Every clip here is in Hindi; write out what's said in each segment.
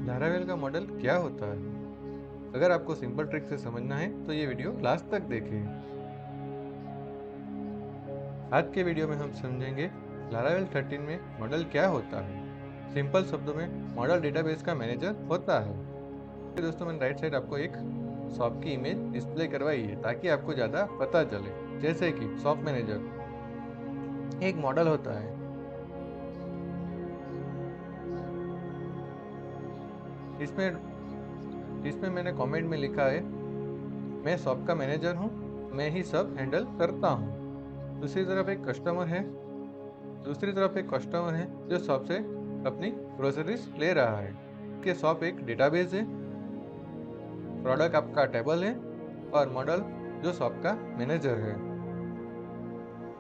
लारावेल का मॉडल क्या होता है? अगर आपको सिंपल ट्रिक से समझना है तो ये वीडियो लास्ट तक देखें। आज के वीडियो में हम समझेंगे लारावेल 13 में मॉडल क्या होता है। सिंपल शब्दों में मॉडल डेटाबेस का मैनेजर होता है। तो दोस्तों, मैंने राइट साइड आपको एक शॉप की इमेज डिस्प्ले करवाई है ताकि आपको ज़्यादा पता चले। जैसे कि शॉप मैनेजर एक मॉडल होता है। इसमें इसमें मैंने कमेंट में लिखा है, मैं शॉप का मैनेजर हूँ, मैं ही सब हैंडल करता हूँ। दूसरी तरफ एक कस्टमर है जो शॉप से अपनी ग्रोसरीज ले रहा है। कि शॉप एक डेटाबेस है, प्रोडक्ट आपका टेबल है और मॉडल जो शॉप का मैनेजर है।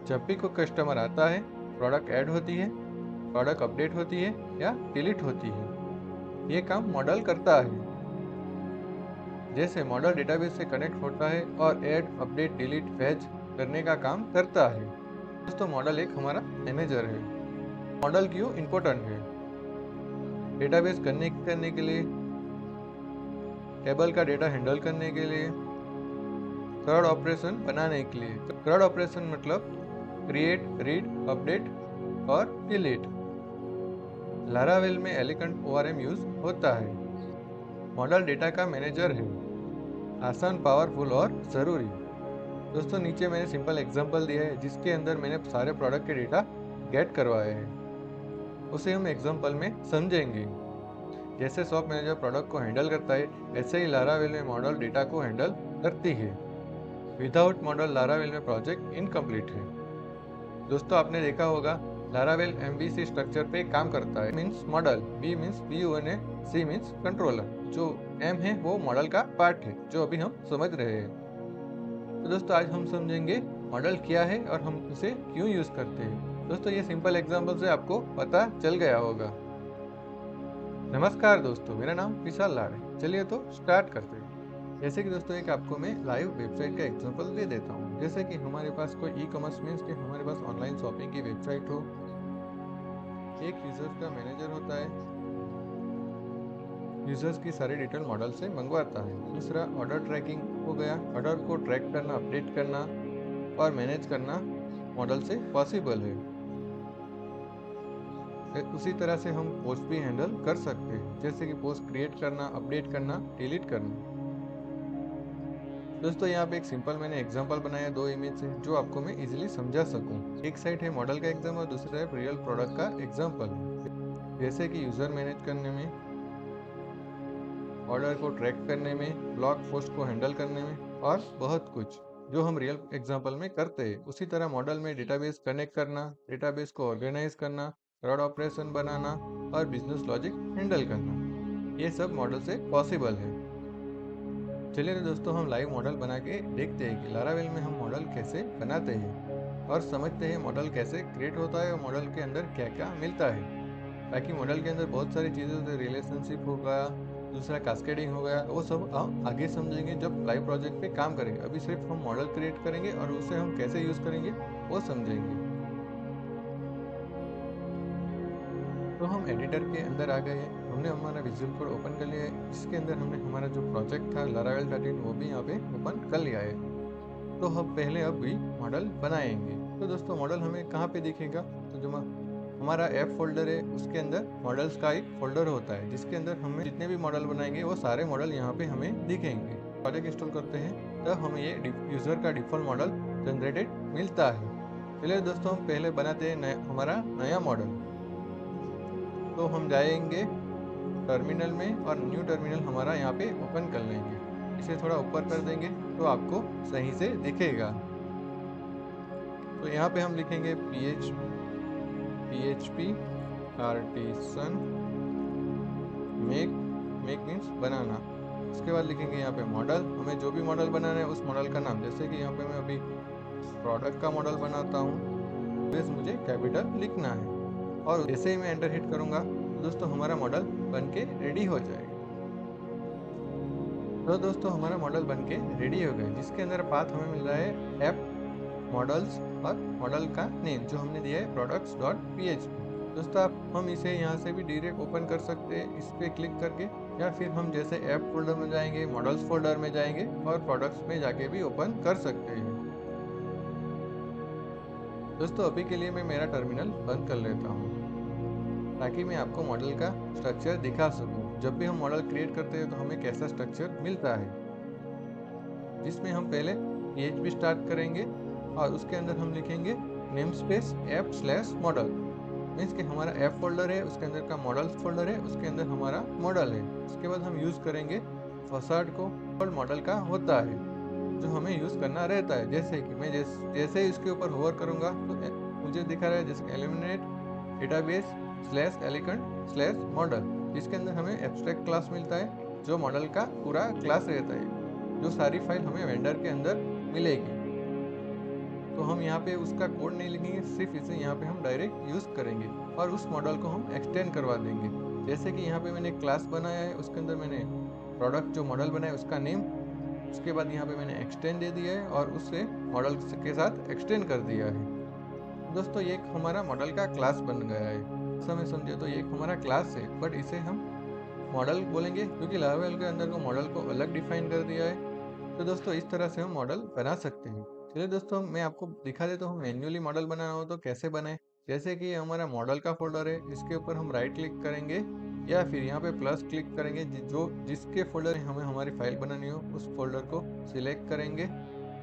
जब भी कोई कस्टमर आता है, प्रोडक्ट ऐड होती है, प्रोडक्ट अपडेट होती है या डिलीट होती है, ये काम मॉडल करता है। जैसे मॉडल डेटाबेस से कनेक्ट होता है और ऐड अपडेट डिलीट फैच करने का काम करता है। दोस्तों, मॉडल एक हमारा मैनेजर है। मॉडल क्यों इम्पोर्टेंट है? डेटाबेस करने के लिए, टेबल का डेटा हैंडल करने के लिए, थर्ड ऑपरेशन बनाने के लिए। थर्ड ऑपरेशन मतलब क्रिएट, रीड, अपडेट और डिलीट। लारावेल में एलिगेंट ORM यूज होता है। मॉडल डेटा का मैनेजर है, आसान, पावरफुल और ज़रूरी। दोस्तों, नीचे मैंने सिंपल एग्जांपल दिया है जिसके अंदर मैंने सारे प्रोडक्ट के डेटा गेट करवाए हैं। उसे हम एग्जांपल में समझेंगे। जैसे शॉप मैनेजर प्रोडक्ट को हैंडल करता है, ऐसे ही लारावेल में मॉडल डेटा को हैंडल करती है। विदाउट मॉडल लारावेल में प्रोजेक्ट इनकम्प्लीट है। दोस्तों, आपने देखा होगा लारावेल MVC स्ट्रक्चर पे काम करता है। Means model, B means BUNA, C means controller. जो M है वो मॉडल का पार्ट है जो अभी हम समझ रहे हैं। तो दोस्तों, आज हम समझेंगे मॉडल क्या है और हम इसे क्यों यूज करते हैं। दोस्तों, ये सिंपल एग्जांपल से आपको पता चल गया होगा। नमस्कार दोस्तों, मेरा नाम विशाल लाड है। चलिए तो स्टार्ट करते हैं। जैसे कि दोस्तों, एक आपको मैं लाइव वेबसाइट का एग्जांपल दे देता हूँ। जैसे कि हमारे पास कोई ई-कॉमर्स मीन्स कि हमारे पास ऑनलाइन शॉपिंग की वेबसाइट हो। एक यूजर्स का मैनेजर होता है, यूजर्स की सारी डिटेल मॉडल से मंगवाता है। दूसरा ऑर्डर ट्रैकिंग हो गया, ऑर्डर को ट्रैक करना, अपडेट करना और मैनेज करना मॉडल से पॉसिबल है। उसी तरह से हम पोस्ट भी हैंडल कर सकते हैं, जैसे कि पोस्ट क्रिएट करना, अपडेट करना, डिलीट करना। दोस्तों, यहाँ पे एक सिंपल मैंने एग्जांपल बनाया 2 इमेज से, जो आपको मैं इजीली समझा सकूं। एक साइड है मॉडल का एग्जाम और दूसरी साइड रियल प्रोडक्ट का एग्जांपल। जैसे कि यूजर मैनेज करने में, ऑर्डर को ट्रैक करने में, ब्लॉग पोस्ट को हैंडल करने में और बहुत कुछ जो हम रियल एग्जांपल में करते हैं। उसी तरह मॉडल में डेटाबेस कनेक्ट करना, डेटाबेस को ऑर्गेनाइज करना, थर्ड ऑपरेशन बनाना और बिजनेस लॉजिक हैंडल करना, ये सब मॉडल से पॉसिबल है। चलिए तो दोस्तों, हम लाइव मॉडल बना के देखते हैं कि लारावेल में हम मॉडल कैसे बनाते हैं और समझते हैं मॉडल कैसे क्रिएट होता है और मॉडल के अंदर क्या क्या मिलता है। ताकि मॉडल के अंदर बहुत सारी चीज़ें होती है, रिलेशनशिप हो गया, दूसरा कास्केडिंग हो गया, वो सब हम आगे समझेंगे जब लाइव प्रोजेक्ट पे काम करेंगे। अभी सिर्फ हम मॉडल क्रिएट करेंगे और उसे हम कैसे यूज़ करेंगे वो समझेंगे। तो हम एडिटर के अंदर आ गए हैं। हमने हमारा विजुअल कोड ओपन कर लिया है, जिसके अंदर हमने हमारा जो प्रोजेक्ट था लारावेल 13 वो भी यहाँ पे ओपन कर लिया है। तो हम पहले अभी मॉडल बनाएंगे। तो दोस्तों, मॉडल हमें कहाँ पे दिखेगा? तो जो हमारा ऐप फोल्डर है उसके अंदर मॉडल्स का एक फोल्डर होता है, जिसके अंदर हमें जितने भी मॉडल बनाएंगे वो सारे मॉडल यहाँ पे हमें दिखेंगे। प्रोजेक्ट इंस्टॉल करते हैं तब हमें ये यूजर का डिफॉल्ट मॉडल जनरेटेड मिलता है। चलिए दोस्तों, हम पहले बनाते हैं हमारा नया मॉडल। तो हम जाएंगे टर्मिनल में और न्यू टर्मिनल हमारा यहाँ पे ओपन कर लेंगे। इसे थोड़ा ऊपर कर देंगे तो आपको सही से दिखेगा। तो यहाँ पे हम लिखेंगे PHP artisan make, make means बनाना। उसके बाद लिखेंगे यहाँ पे मॉडल, हमें जो भी मॉडल बनाना है उस मॉडल का नाम। जैसे कि यहाँ पे मैं अभी प्रोडक्ट का मॉडल बनाता हूँ, बस मुझे कैपिटल लिखना है और जैसे ही मैं एंटर हिट करूँगा तो दोस्तों हमारा मॉडल बन के रेडी हो जाएगा। तो दोस्तों, हमारा मॉडल बन के रेडी हो गया, जिसके अंदर पाथ हमें मिल रहा है ऐप, मॉडल्स और मॉडल का नेम जो हमने दिया है products.php। दोस्तों हम इसे यहाँ से भी डायरेक्ट ओपन कर सकते हैं इस पे क्लिक करके, या फिर हम जैसे ऐप फोल्डर में जाएंगे, मॉडल्स फोल्डर में जाएंगे और प्रोडक्ट्स में जाके भी ओपन कर सकते हैं। दोस्तों अभी के लिए मैं मेरा टर्मिनल बंद कर लेता हूँ ताकि मैं आपको मॉडल का स्ट्रक्चर दिखा सकूँ। जब भी हम मॉडल क्रिएट करते हैं तो हमें कैसा स्ट्रक्चर मिलता है, जिसमें हम पहले PHP स्टार्ट करेंगे और उसके अंदर हम लिखेंगे name space app slash model. Means कि हमारा ऐप फोल्डर है, उसके अंदर का मॉडल फोल्डर है, उसके अंदर हमारा मॉडल है। उसके बाद हम यूज़ करेंगे फसाड को, और मॉडल का होता है जो हमें यूज़ करना रहता है। जैसे कि मैं जैसे ही इसके ऊपर होवर करूँगा तो मुझे दिखा रहा है जैसे illuminate database slash eloquent slash model, जिसके अंदर हमें एब्स्ट्रैक्ट क्लास मिलता है जो मॉडल का पूरा क्लास रहता है, जो सारी फाइल हमें वेंडर के अंदर मिलेगी। तो हम यहाँ पे उसका कोड नहीं लिखेंगे, सिर्फ इसे यहाँ पे हम डायरेक्ट यूज़ करेंगे और उस मॉडल को हम एक्सटेंड करवा देंगे। जैसे कि यहाँ पे मैंने क्लास बनाया है, उसके अंदर मैंने प्रोडक्ट जो मॉडल बनाया है उसका नेम, उसके बाद यहाँ पे मैंने एक्सटेंड दे दिया है और उससे मॉडल के साथ एक्सटेंड कर दिया है। दोस्तों ये एक हमारा मॉडल का क्लास बन गया है। समय समझे तो ये एक हमारा क्लास है, बट इसे हम मॉडल बोलेंगे क्योंकि लारावेल के अंदर को मॉडल को अलग डिफाइन कर दिया है। तो दोस्तों इस तरह से हम मॉडल बना सकते हैं। चलिए दोस्तों मैं आपको दिखा देता हूँ मैन्युअली मॉडल बनाना हो तो कैसे बनाए। जैसे कि हमारा मॉडल का फोल्डर है, इसके ऊपर हम राइट क्लिक करेंगे या फिर यहाँ पे प्लस क्लिक करेंगे, जिसके फोल्डर हमें हमारी फाइल बनानी हो उस फोल्डर को सिलेक्ट करेंगे।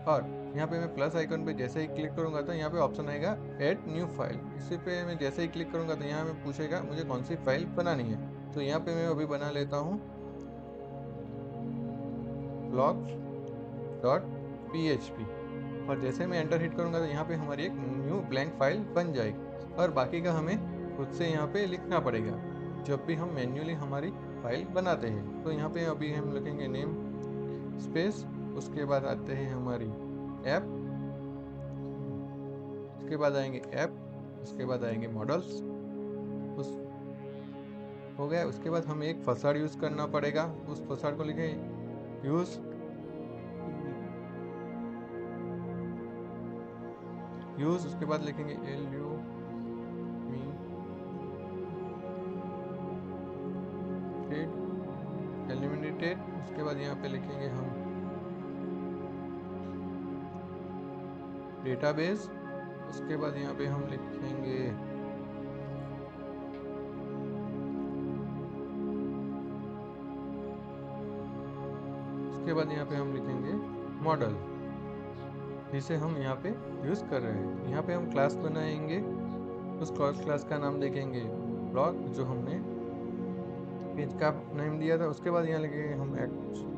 और यहाँ पे मैं प्लस आइकन पे जैसे ही क्लिक करूंगा तो यहाँ पे ऑप्शन आएगा ऐड न्यू फाइल। इसी पे मैं जैसे ही क्लिक करूंगा तो यहाँ में पूछेगा मुझे कौन सी फाइल बनानी है। तो यहाँ पे मैं अभी बना लेता हूँ blocks.php, और जैसे मैं एंटर हिट करूंगा तो यहाँ पे हमारी एक न्यू ब्लैंक फाइल बन जाएगी और बाकी का हमें खुद से यहाँ पे लिखना पड़ेगा जब भी हम मैन्युअली हमारी फाइल बनाते हैं। तो यहाँ पे अभी हम लिखेंगे नेम स्पेस, उसके बाद आते हैं हमारी ऐप, उसके बाद आएंगे ऐप, उसके बाद आएंगे मॉडल्स, उस हो गया। उसके बाद हमें एक फसाड यूज करना पड़ेगा, उस फसाड को लिखे यूज उसके बाद लिखेंगे एलिमिनेटेड। उसके बाद यहाँ पे लिखेंगे हम डेटाबेस, उसके बाद यहाँ पे हम लिखेंगे उसके बाद यहाँ पे हम लिखेंगे मॉडल, जिसे हम यहाँ पे यूज कर रहे हैं। यहाँ पे हम क्लास बनाएंगे, उस क्लास का नाम देखेंगे ब्लॉक, जो हमने पेज का नेम दिया था। उसके बाद यहाँ लिखेंगे हम एक्सटेंड्स,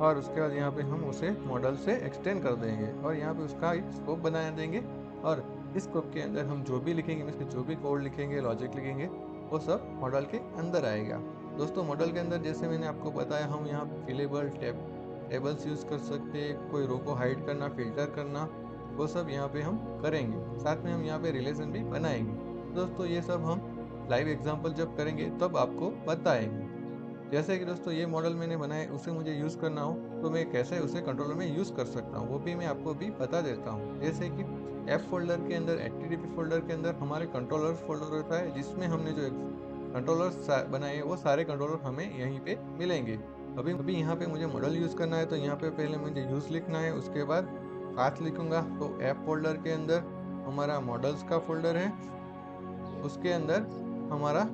और उसके बाद यहाँ पे हम उसे मॉडल से एक्सटेंड कर देंगे और यहाँ पे उसका एक स्कोप बना देंगे। और इस स्कोप के अंदर हम जो भी लिखेंगे, इसके जो भी कोड लिखेंगे, लॉजिक लिखेंगे, वो सब मॉडल के अंदर आएगा। दोस्तों मॉडल के अंदर जैसे मैंने आपको बताया, हम यहाँ फिलेबल टेबल्स यूज कर सकते हैं, कोई रो को हाइड करना, फिल्टर करना, वो सब यहाँ पे हम करेंगे। साथ में हम यहाँ पे रिलेशन भी बनाएंगे। दोस्तों ये सब हम लाइव एग्जाम्पल जब करेंगे तब आपको बताएंगे। जैसे कि दोस्तों ये मॉडल मैंने बनाया, उसे मुझे यूज़ करना हो तो मैं कैसे उसे कंट्रोलर में यूज़ कर सकता हूँ, वो भी मैं आपको भी बता देता हूँ। जैसे कि ऐप फोल्डर के अंदर, HTTP फोल्डर के अंदर हमारे कंट्रोलर्स फोल्डर होता है, जिसमें हमने जो कंट्रोलर्स बनाए वो सारे कंट्रोलर हमें यहीं पे मिलेंगे। अभी यहाँ पे मुझे मॉडल यूज़ करना है तो यहाँ पे पहले मुझे यूज़ लिखना है, उसके बाद पाथ लिखूंगा। तो ऐप फोल्डर के अंदर हमारा मॉडल्स का फोल्डर है, उसके अंदर हमारा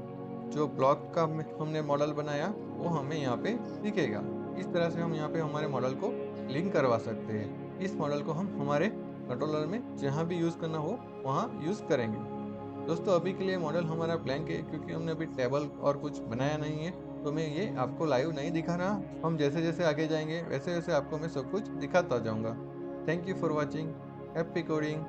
जो ब्लॉक का हमने मॉडल बनाया वो हमें यहाँ पे दिखेगा। इस तरह से हम यहाँ पे हमारे मॉडल को लिंक करवा सकते हैं। इस मॉडल को हम हमारे कंट्रोलर में जहाँ भी यूज़ करना हो वहाँ यूज़ करेंगे। दोस्तों अभी के लिए मॉडल हमारा ब्लैंक है क्योंकि हमने अभी टेबल और कुछ बनाया नहीं है, तो मैं ये आपको लाइव नहीं दिखा रहा। हम जैसे जैसे आगे जाएंगे वैसे वैसे आपको मैं सब कुछ दिखाता जाऊँगा। Thank you for watching. Happy coding.